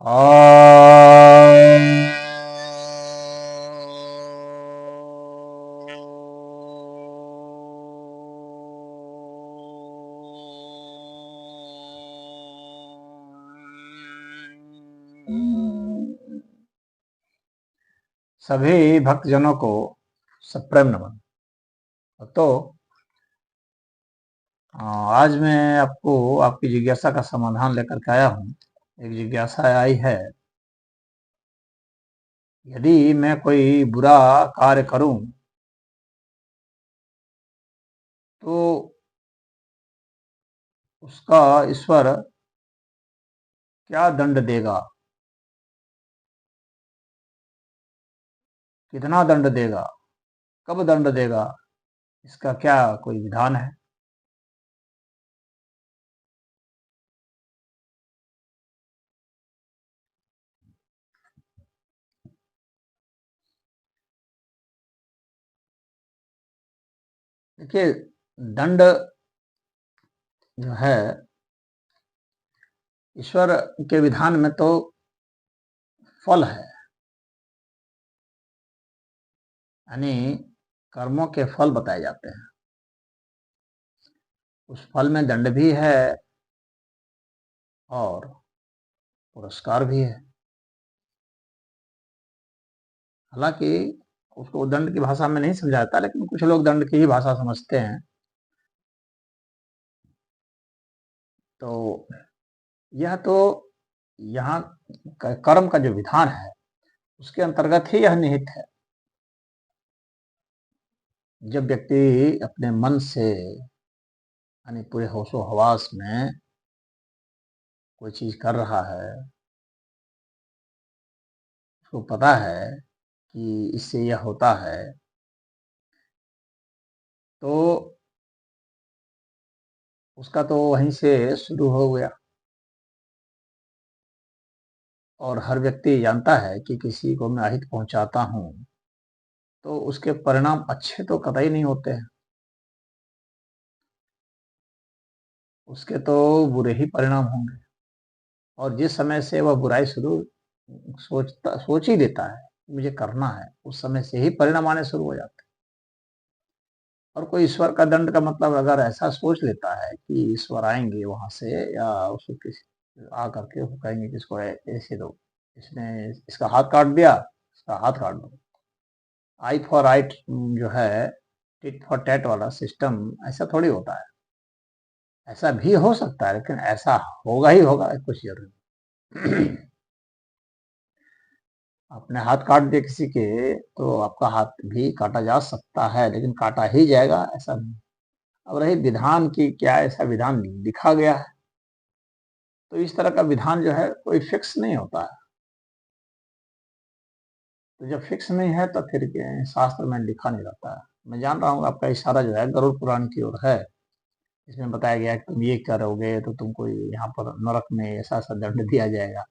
आ सभी भक्तजनों को सप्रेम नमन। तो आज मैं आपको आपकी जिज्ञासा का समाधान लेकर के आया हूँ। एक जिज्ञासा आई है, यदि मैं कोई बुरा कार्य करूं तो उसका ईश्वर क्या दंड देगा, कितना दंड देगा, कब दंड देगा, इसका क्या कोई विधान है? देखिए, दंड जो है ईश्वर के विधान में तो फल है, यानी कर्मों के फल बताए जाते हैं। उस फल में दंड भी है और पुरस्कार भी है। हालांकि उसको दंड की भाषा में नहीं समझाता, लेकिन कुछ लोग दंड की ही भाषा समझते हैं। तो यह तो यहाँ कर्म का जो विधान है उसके अंतर्गत ही यह निहित है। जब व्यक्ति अपने मन से यानी पूरे होशो हवास में कोई चीज कर रहा है, उसको पता है कि इससे यह होता है, तो उसका तो वहीं से शुरू हो गया। और हर व्यक्ति जानता है कि किसी को मैं अहित पहुंचाता हूं तो उसके परिणाम अच्छे तो कतई नहीं होते हैं, उसके तो बुरे ही परिणाम होंगे। और जिस समय से वह बुराई शुरू सोच ही देता है मुझे करना है, उस समय से ही परिणाम आने शुरू हो जाते हैं। और कोई ईश्वर का दंड का मतलब अगर ऐसा सोच लेता है कि ईश्वर आएंगे वहां से, या उसको किसी आ करके वो कहेंगे कि इसको ऐसे दो, इसने इसका हाथ काट दिया, इसका हाथ काट दो, आई फॉर राइट जो है, टिट फॉर टैट वाला सिस्टम, ऐसा थोड़ी होता है। ऐसा भी हो सकता है, लेकिन ऐसा होगा ही होगा, कुछ जरूरी। आपने हाथ काट दिया किसी के, तो आपका हाथ भी काटा जा सकता है, लेकिन काटा ही जाएगा ऐसा नहीं। अब रही विधान की, क्या ऐसा विधान लिखा गया है? तो इस तरह का विधान जो है कोई फिक्स नहीं होता है। तो जब फिक्स नहीं है तो फिर शास्त्र में लिखा नहीं रहता है। मैं जान रहा हूँ आपका इशारा जो है गरुड़ पुराण की ओर है। इसमें बताया गया है कि तुम ये करोगे तो तुमको यहाँ पर नरक में ऐसा ऐसा दंड दिया जाएगा।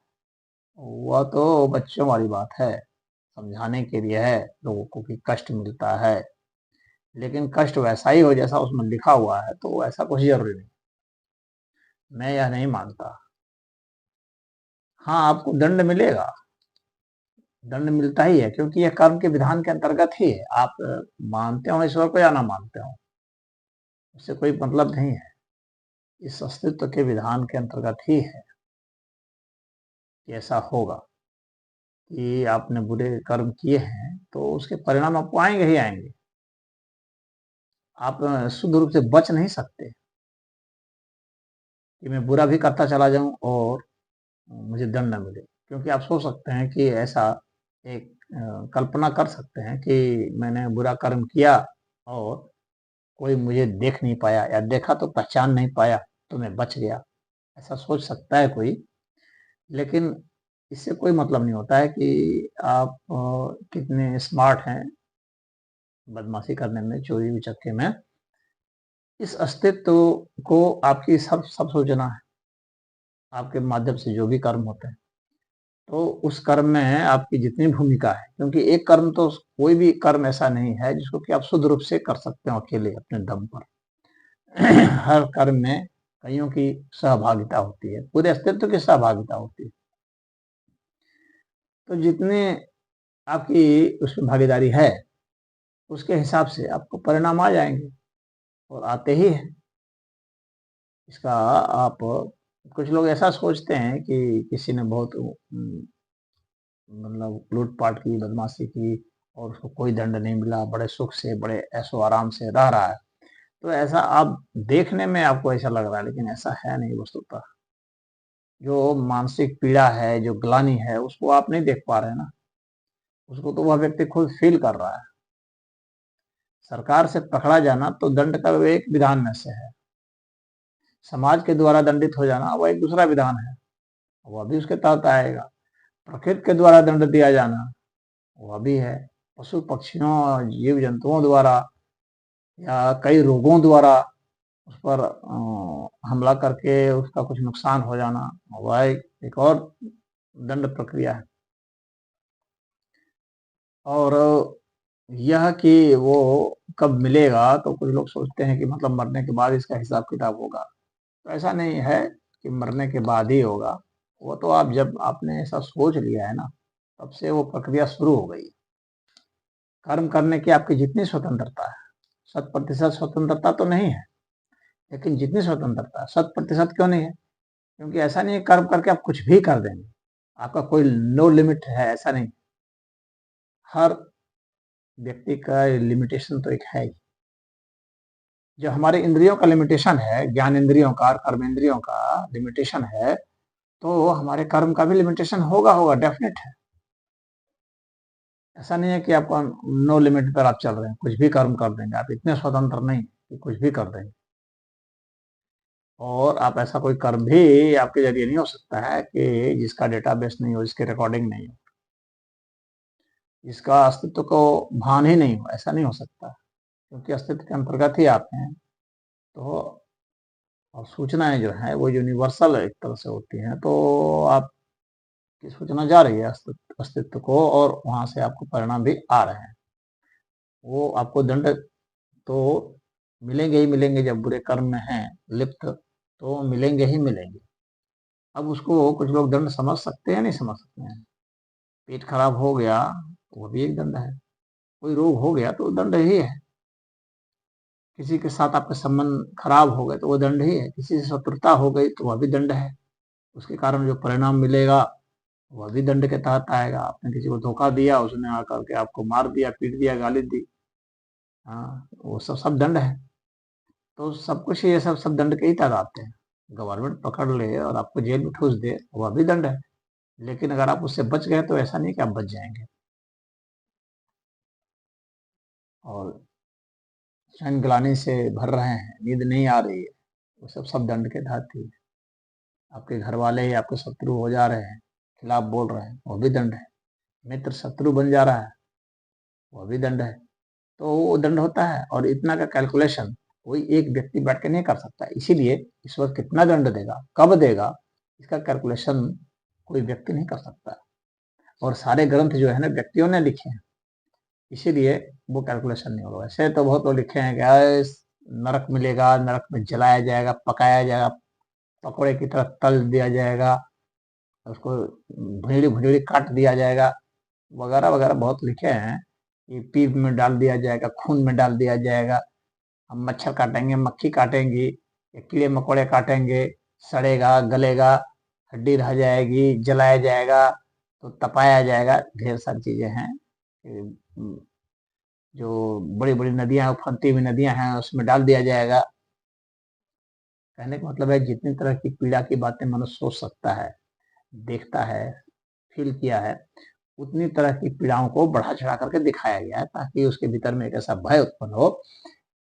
वह तो बच्चों वाली बात है, समझाने के लिए है लोगों को कि कष्ट मिलता है, लेकिन कष्ट वैसा ही हो जैसा उसमें लिखा हुआ है, तो ऐसा कुछ जरूरी नहीं। मैं यह नहीं मानता। हाँ, आपको दंड मिलेगा, दंड मिलता ही है, क्योंकि यह कर्म के विधान के अंतर्गत ही है। आप मानते हो ईश्वर को या ना मानते हो, उससे कोई मतलब नहीं है। इस अस्तित्व के विधान के अंतर्गत ही है कि ऐसा होगा, कि आपने बुरे कर्म किए हैं तो उसके परिणाम आपको आएंगे ही आएंगे। आप शुद्ध रूप से बच नहीं सकते कि मैं बुरा भी करता चला जाऊं और मुझे दंड न मिले। क्योंकि आप सोच सकते हैं कि ऐसा एक कल्पना कर सकते हैं कि मैंने बुरा कर्म किया और कोई मुझे देख नहीं पाया, या देखा तो पहचान नहीं पाया, तो मैं बच गया। ऐसा सोच सकता है कोई, लेकिन इससे कोई मतलब नहीं होता है कि आप कितने स्मार्ट हैं बदमाशी करने में, चोरी उचक्के में। इस अस्तित्व को आपकी सब सब सोचना है। आपके माध्यम से जो भी कर्म होते हैं, तो उस कर्म में आपकी जितनी भूमिका है, क्योंकि एक कर्म तो, कोई भी कर्म ऐसा नहीं है जिसको कि आप शुद्ध रूप से कर सकते हो अकेले अपने दम पर। हर कर्म में कईयों की सहभागिता होती है, पूरे अस्तित्व की सहभागिता होती है। तो जितने आपकी उसमें भागीदारी है, उसके हिसाब से आपको परिणाम आ जाएँगे और आते ही हैं। इसका आप कुछ लोग ऐसा सोचते हैं कि किसी ने बहुत मतलब लूट-पाट की, बदमाशी की और उसको कोई दंड नहीं मिला, बड़े सुख से, बड़े ऐशो-आराम से रह रहा है। तो ऐसा आप देखने में आपको ऐसा लग रहा है, लेकिन ऐसा है नहीं वस्तुतः। जो मानसिक पीड़ा है, जो ग्लानि है, उसको आप नहीं देख पा रहे हैं ना, उसको तो वह व्यक्ति खुद फ़ील कर रहा है। सरकार से पकड़ा जाना तो दंड का एक विधान में से है। समाज के द्वारा दंडित हो जाना वह एक दूसरा विधान है, वह भी उसके तहत आएगा। प्रकृति के द्वारा दंड दिया जाना, वह भी है। पशु-पक्षियों, जीव-जंतुओं द्वारा या कई रोगों द्वारा उस पर हमला करके उसका कुछ नुकसान हो जाना, वह एक और दंड प्रक्रिया है। और यह कि वो कब मिलेगा, तो कुछ लोग सोचते हैं कि मतलब मरने के बाद इसका हिसाब-किताब होगा। तो ऐसा नहीं है कि मरने के बाद ही होगा। वो तो आप जब आपने ऐसा सोच लिया है ना, तब से वो प्रक्रिया शुरू हो गई। कर्म करने की आपकी जितनी स्वतंत्रता है, 100% स्वतंत्रता तो नहीं है, लेकिन जितनी स्वतंत्रता है, 100% क्यों नहीं है? क्योंकि ऐसा नहीं है कर्म करके आप कुछ भी कर देंगे। आपका कोई नो लिमिट है, ऐसा नहीं। हर व्यक्ति का लिमिटेशन तो एक है ही। जो हमारे इंद्रियों का लिमिटेशन है, ज्ञान इंद्रियों का और कर्म इंद्रियों का लिमिटेशन है, तो हमारे कर्म का भी लिमिटेशन होगा, डेफ़िनेट है। ऐसा नहीं है कि आपको नो लिमिट पर आप चल रहे हैं, कुछ भी कर्म कर देंगे, आप इतने स्वतंत्र नहीं कि कुछ भी कर देंगे। और आप ऐसा कोई कर्म भी आपके ज़रिए नहीं हो सकता है कि जिसका डेटाबेस नहीं हो, जिसकी रिकॉर्डिंग नहीं हो, जिसका अस्तित्व को भान ही नहीं हो, ऐसा नहीं हो सकता। क्योंकि अस्तित्व के अंतर्गत ही आते हैं। तो और सूचनाएँ जो हैं वो यूनिवर्सल एक तरह से होती हैं, तो आपकी सूचना जा रही है अस्तित्व को और वहाँ से आपको परिणाम भी आ रहे हैं। वो आपको दंड तो मिलेंगे ही मिलेंगे, जब बुरे कर्म में हैं लिप्त, तो मिलेंगे ही मिलेंगे। अब उसको कुछ लोग दंड समझ सकते हैं, नहीं समझ सकते हैं। पेट खराब हो गया, वो भी एक दंड है। कोई रोग हो गया तो दंड ही है। किसी के साथ आपके संबंध खराब हो गए तो वो दंड ही है। किसी से शत्रुता हो गई तो वह भी दंड है। उसके कारण जो परिणाम मिलेगा वह भी दंड के तहत आएगा। आपने किसी को धोखा दिया, उसने आकर के आपको मार दिया, पीट दिया, गाली दी, हाँ, वो सब दंड है। तो सब कुछ ये सब दंड के ही तहत आते हैं। गवर्नमेंट पकड़ ले और आपको जेल में ठूस दे, वह भी दंड है। लेकिन अगर आप उससे बच गए तो ऐसा नहीं कि आप बच जाएंगे। और चैन ग्लानि से भर रहे हैं, नींद नहीं आ रही है, वो सब दंड के तहत ही है। आपके घर वाले ही आपके शत्रु हो जा रहे हैं, खिलाफ बोल रहे हैं, वो भी दंड है। मित्र शत्रु बन जा रहा है, वह भी दंड है। तो वो दंड होता है और इतना का कैलकुलेशन कोई एक व्यक्ति बैठ के नहीं कर सकता। इसीलिए इस वक्त कितना दंड देगा, कब देगा, इसका कैलकुलेशन कोई व्यक्ति नहीं कर सकता। और सारे ग्रंथ जो है ना व्यक्तियों ने लिखे हैं, इसीलिए वो कैलकुलेशन नहीं होगा। वैसे तो बहुत लोग लिखे हैं कि नरक मिलेगा, नरक में जलाया जाएगा, पकाया जाएगा, पकौड़े की तरह तल दिया जाएगा, उसको भुंजड़ी भुंजड़ी काट दिया जाएगा, वगैरह वगैरह बहुत लिखे हैं कि पीप में डाल दिया जाएगा, खून में डाल दिया जाएगा, हम मच्छर काटेंगे, मक्खी काटेंगी, कीड़े मकोड़े काटेंगे, सड़ेगा, गलेगा, हड्डी रह जाएगी, जलाया जाएगा, तो तपाया जाएगा। ढेर सारी चीजें हैं जो बड़ी बड़ी नदियां, उफनती हुई नदियां हैं, उसमें डाल दिया जाएगा। कहने का मतलब है जितनी तरह की पीड़ा की बातें मनुष्य सोच सकता है, देखता है, फील किया है, उतनी तरह की पीड़ाओं को बढ़ा चढ़ा करके दिखाया गया है ताकि उसके भीतर में एक ऐसा भय उत्पन्न हो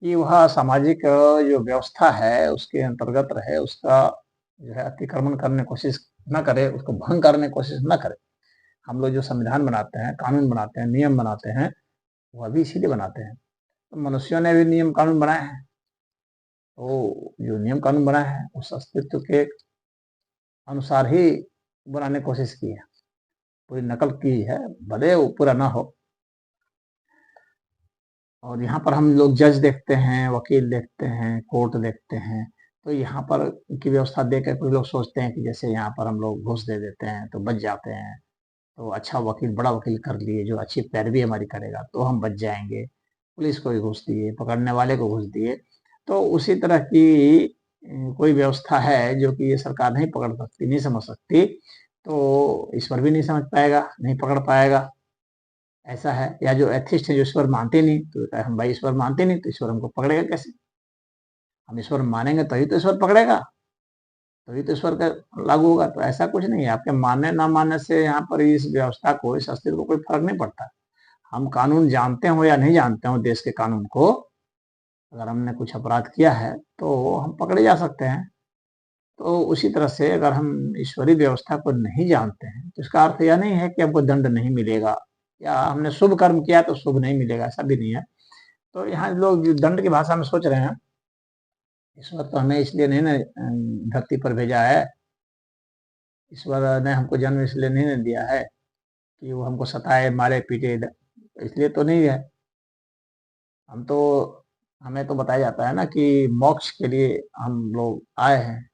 कि वह सामाजिक जो व्यवस्था है उसके अंतर्गत रहे, उसका जो है अतिक्रमण करने की कोशिश न करे, उसको भंग करने की कोशिश न करे। हम लोग जो संविधान बनाते हैं, कानून बनाते हैं, नियम बनाते हैं, वह भी इसीलिए बनाते हैं। तो मनुष्यों ने भी नियम कानून बनाए हैं, तो जो नियम कानून बनाए हैं उस अस्तित्व के अनुसार ही बनाने की कोशिश की है, पूरी नकल की है, भले वो पूरा ना हो। और यहाँ पर हम लोग जज देखते हैं, वकील देखते हैं, कोर्ट देखते हैं, तो यहाँ पर की व्यवस्था देख कर कुछ लोग सोचते हैं कि जैसे यहाँ पर हम लोग घूस दे देते हैं तो बच जाते हैं, तो अच्छा वकील, बड़ा वकील कर लिए जो अच्छी पैरवी हमारी करेगा तो हम बच जाएंगे। पुलिस को ही घूस दिए, पकड़ने वाले को घूस दिए। तो उसी तरह की कोई व्यवस्था है जो कि ये सरकार नहीं पकड़ सकती, नहीं समझ सकती, तो ईश्वर भी नहीं समझ पाएगा, नहीं पकड़ पाएगा। ऐसा है। या जो एथिस्ट है, जो ईश्वर मानते नहीं, तो हम भाई ईश्वर मानते नहीं तो ईश्वर हमको पकड़ेगा कैसे? हम ईश्वर मानेंगे तभी तो ईश्वर पकड़ेगा, तभी तो ईश्वर का लागू होगा। तो ऐसा कुछ नहीं है, आपके मानने ना मानने से यहाँ पर इस व्यवस्था को, इस अस्तित्व को कोई फर्क नहीं पड़ता। हम कानून जानते हो या नहीं जानते हो, देश के कानून को, अगर हमने कुछ अपराध किया है तो हम पकड़े जा सकते हैं। तो उसी तरह से अगर हम ईश्वरीय व्यवस्था को नहीं जानते हैं तो इसका अर्थ यह नहीं है कि हमको दंड नहीं मिलेगा, या हमने शुभ कर्म किया तो शुभ नहीं मिलेगा, ऐसा भी नहीं है। तो यहाँ लोग दंड की भाषा में सोच रहे हैं, ईश्वर तो हमें इसलिए नहीं ना धरती पर भेजा है, ईश्वर ने हमको जन्म इसलिए नहीं ना दिया है कि वो हमको सताए, मारे, पीटे, इसलिए तो नहीं है। हम तो, हमें तो बताया जाता है ना कि मोक्ष के लिए हम लोग आए हैं,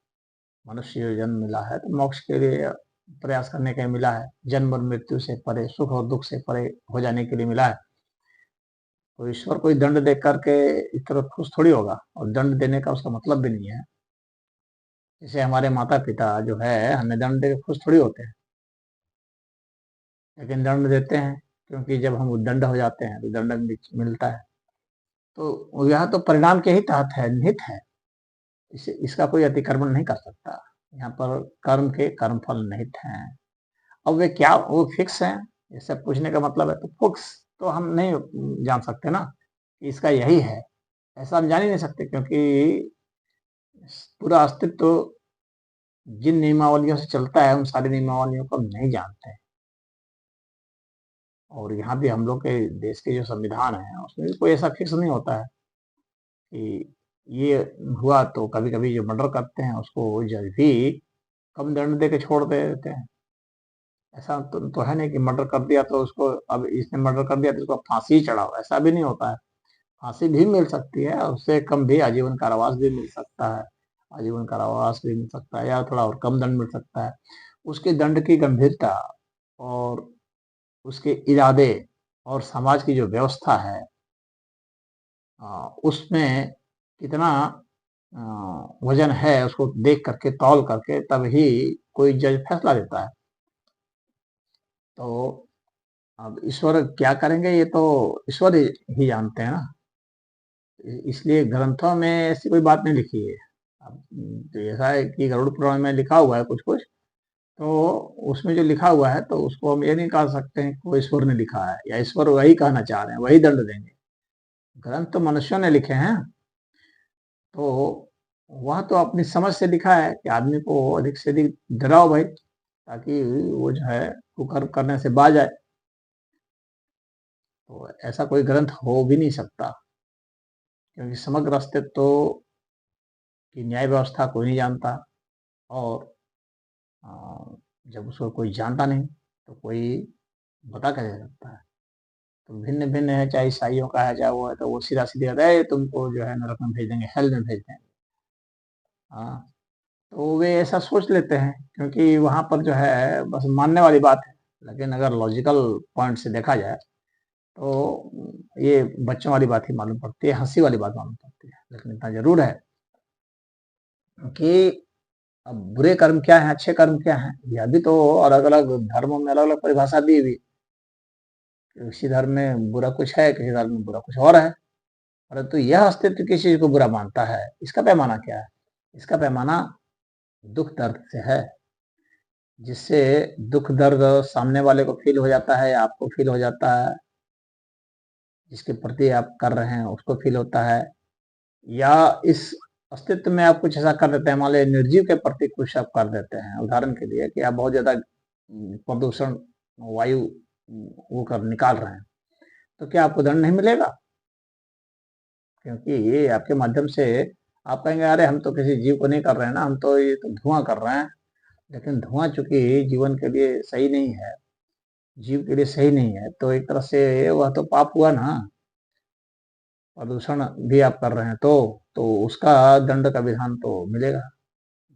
मनुष्य जन्म मिला है तो मोक्ष के लिए प्रयास करने के लिए मिला है, जन्म और मृत्यु से परे, सुख और दुख से परे हो जाने के लिए मिला है। तो ईश्वर कोई दंड दे करके इस तरह खुश थोड़ी होगा, और दंड देने का उसका मतलब भी नहीं है। जैसे हमारे माता पिता जो है हमें दंड दे के खुश थोड़ी होते हैं, लेकिन दंड देते हैं, क्योंकि जब हम उद्दंड हो जाते हैं तो दंड मिलता है। तो यह तो परिणाम के ही तहत है, निहित है, इसे, इसका कोई अतिक्रमण नहीं कर सकता। यहाँ पर कर्म के कर्मफल निहित हैं। अब वे क्या, वो फिक्स हैं, जैसे पूछने का मतलब है, तो फिक्स तो हम नहीं जान सकते ना कि इसका यही है, ऐसा हम जान ही नहीं सकते, क्योंकि पूरा अस्तित्व जिन नियमावलियों से चलता है उन सारी नियमावलियों को हम नहीं जानते। और यहाँ भी हम लोग के देश के जो संविधान है उसमें भी कोई ऐसा फिक्स नहीं होता है कि ये हुआ तो कभी कभी जो मर्डर करते हैं उसको जज भी कम दंड दे के छोड़ देते हैं। ऐसा तो है नहीं कि मर्डर कर दिया तो उसको, अब इसने मर्डर कर दिया तो उसको फांसी ही चढ़ाओ, ऐसा भी नहीं होता है। फांसी भी मिल सकती है, उससे कम भी आजीवन कारावास भी मिल सकता है, आजीवन कारावास भी मिल सकता है, या थोड़ा और कम दंड मिल सकता है। उसके दंड की गंभीरता और उसके इरादे और समाज की जो व्यवस्था है उसमें कितना वजन है, उसको देख करके, तौल करके तभी कोई जज फैसला देता है। तो अब ईश्वर क्या करेंगे ये तो ईश्वर ही जानते हैं ना। इसलिए ग्रंथों में ऐसी कोई बात नहीं लिखी है। अब तो ऐसा है कि गरुड़ पुराण में लिखा हुआ है कुछ कुछ, तो उसमें जो लिखा हुआ है तो उसको हम ये नहीं कह सकते हैं कि वो ईश्वर ने लिखा है, या ईश्वर वही कहना चाह रहे हैं, वही दंड देंगे। ग्रंथ तो मनुष्यों ने लिखे हैं, तो वह तो अपनी समझ से लिखा है कि आदमी को अधिक से अधिक डराओ भाई, ताकि वो जो है कुकर्म करने से बाज आए। तो ऐसा कोई ग्रंथ हो भी नहीं सकता, क्योंकि समग्र अस्तित्व की न्याय व्यवस्था कोई नहीं जानता, और अ, जब उसको कोई जानता नहीं तो कोई बता कैसे सकता है। तो भिन्न भिन्न है, चाहे ईसाइयों का है चाहे वो है, तो वो सीधा सीधे कहता है तुमको जो है नरक में भेज देंगे, हेल में भेज देंगे। हाँ, तो वे ऐसा सोच लेते हैं, क्योंकि वहां पर जो है बस मानने वाली बात है। लेकिन अगर लॉजिकल पॉइंट से देखा जाए तो ये बच्चों वाली बात ही मालूम पड़ती है, हंसी वाली बात मालूम पड़ती है। लेकिन इतना जरूर है कि अब बुरे कर्म क्या है, अच्छे कर्म क्या है, यह भी तो अलग अलग धर्मों में अलग अलग परिभाषा दी हुई। किसी धर्म में बुरा कुछ है, किसी धर्म में बुरा कुछ और है। परंतु यह अस्तित्व किसी चीज को बुरा मानता है, इसका पैमाना क्या है? इसका पैमाना दुख दर्द से है, जिससे दुख दर्द सामने वाले को फील हो जाता है, आपको फील हो जाता है, जिसके प्रति आप कर रहे हैं उसको फील होता है। या इस अस्तित्व में आप कुछ ऐसा कर देते हैं, मान लीजिए निर्जीव के प्रति कुछ आप कर देते हैं, उदाहरण के लिए कि आप बहुत ज्यादा प्रदूषण वायु वो कर निकाल रहे हैं, तो क्या आपको दंड नहीं मिलेगा? क्योंकि ये आपके माध्यम से आप कहेंगे अरे हम तो किसी जीव को नहीं कर रहे हैं ना, हम तो ये तो धुआं कर रहे हैं। लेकिन धुआं चूंकि जीवन के लिए सही नहीं है, जीव के लिए सही नहीं है, तो एक तरह से वह तो पाप हुआ ना, प्रदूषण भी आप कर रहे हैं तो उसका दंड का विधान तो मिलेगा।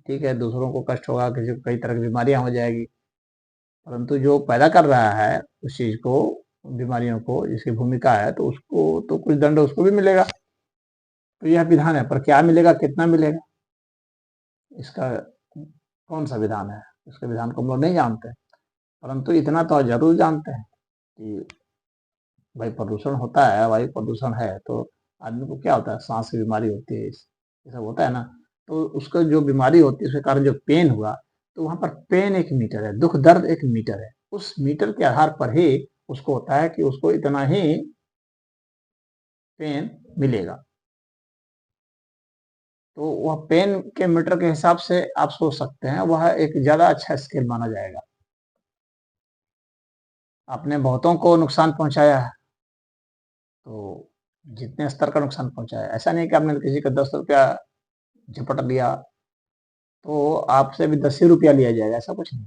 ठीक है, दूसरों को कष्ट होगा, किसी को कई तरह की बीमारियां हो जाएगी, परंतु जो पैदा कर रहा है उस चीज़ को, बीमारियों को, जिसकी भूमिका है, तो उसको तो कुछ दंड उसको भी मिलेगा। तो यह विधान है, पर क्या मिलेगा, कितना मिलेगा, इसका कौन सा विधान है, इसके विधान को हम लोग नहीं जानते। परंतु इतना तो जरूर जानते हैं कि भाई प्रदूषण होता है, वायु प्रदूषण है तो आदमी को क्या होता है, सांस की बीमारी होती है, ये सब होता है ना। तो उसको जो बीमारी होती है उसके कारण जो पेन हुआ, तो वहां पर पेन एक मीटर है, दुख दर्द एक मीटर है। उस मीटर के आधार पर ही उसको होता है कि उसको इतना ही पेन मिलेगा। तो वह पेन के मीटर के हिसाब से आप सोच सकते हैं, वह एक ज्यादा अच्छा स्केल माना जाएगा। आपने बहुतों को नुकसान पहुंचाया है, तो जितने स्तर का नुकसान पहुंचाया, ऐसा नहीं कि आपने किसी का 10 रुपया झपट लिया तो आपसे भी 10 ही रुपया लिया जाएगा, ऐसा कुछ नहीं।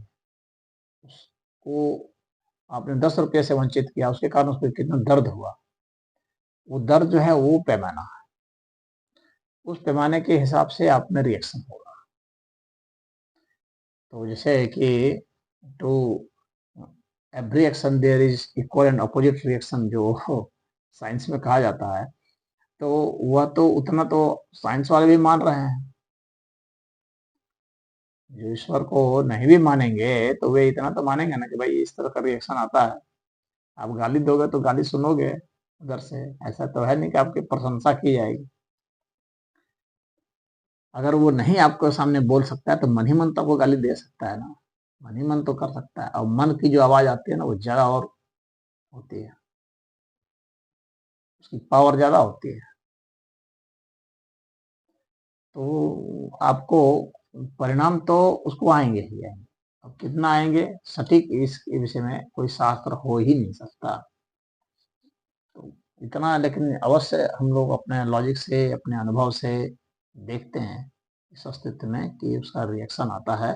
उसको आपने 10 रुपये से वंचित किया, उसके कारण उसको कितना दर्द हुआ, वो दर्द जो है वो पैमाना है, उस पैमाने के हिसाब से आप में रिएक्शन होगा। तो जैसे कि to every action there is equal and opposite reaction, जो साइंस में कहा जाता है, तो वह तो उतना तो साइंस वाले भी मान रहे हैं। जो ईश्वर को नहीं भी मानेंगे तो वे इतना तो मानेंगे ना कि भाई इस तरह का रिएक्शन आता है। आप गाली दोगे तो गाली सुनोगे उधर से, ऐसा तो है नहीं कि आपकी प्रशंसा की जाएगी। अगर वो नहीं आपको सामने बोल सकता है तो मन ही मन तो आपको गाली दे सकता है ना, मन ही मन तो कर सकता है। और मन की जो आवाज आती है ना, वो ज्यादा और होती है, उसकी पावर ज्यादा होती है। तो आपको परिणाम तो उसको आएंगे ही आएंगे। अब कितना आएंगे सटीक इस विषय में कोई शास्त्र हो ही नहीं सकता। तो इतना लेकिन अवश्य हम लोग अपने लॉजिक से, अपने अनुभव से देखते हैं इस अस्तित्व में कि उसका रिएक्शन आता है,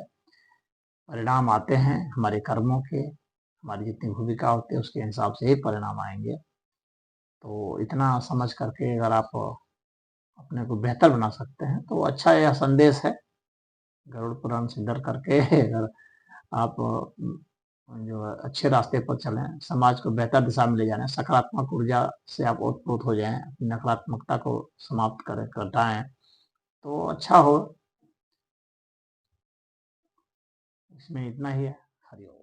परिणाम आते हैं हमारे कर्मों के, हमारी जितनी भूमिका होती है उसके हिसाब से ही परिणाम आएंगे। तो इतना समझ करके अगर आप अपने को बेहतर बना सकते हैं तो अच्छा यह संदेश है। गरुड़ पुराण से डर करके अगर आप जो है अच्छे रास्ते पर चलें, समाज को बेहतर दिशा में ले जाना, सकारात्मक ऊर्जा से आप ओतप्रोत हो जाएं, अपनी नकारात्मकता को समाप्त करें, घटाएं, तो अच्छा हो। इसमें इतना ही है। हरिओम।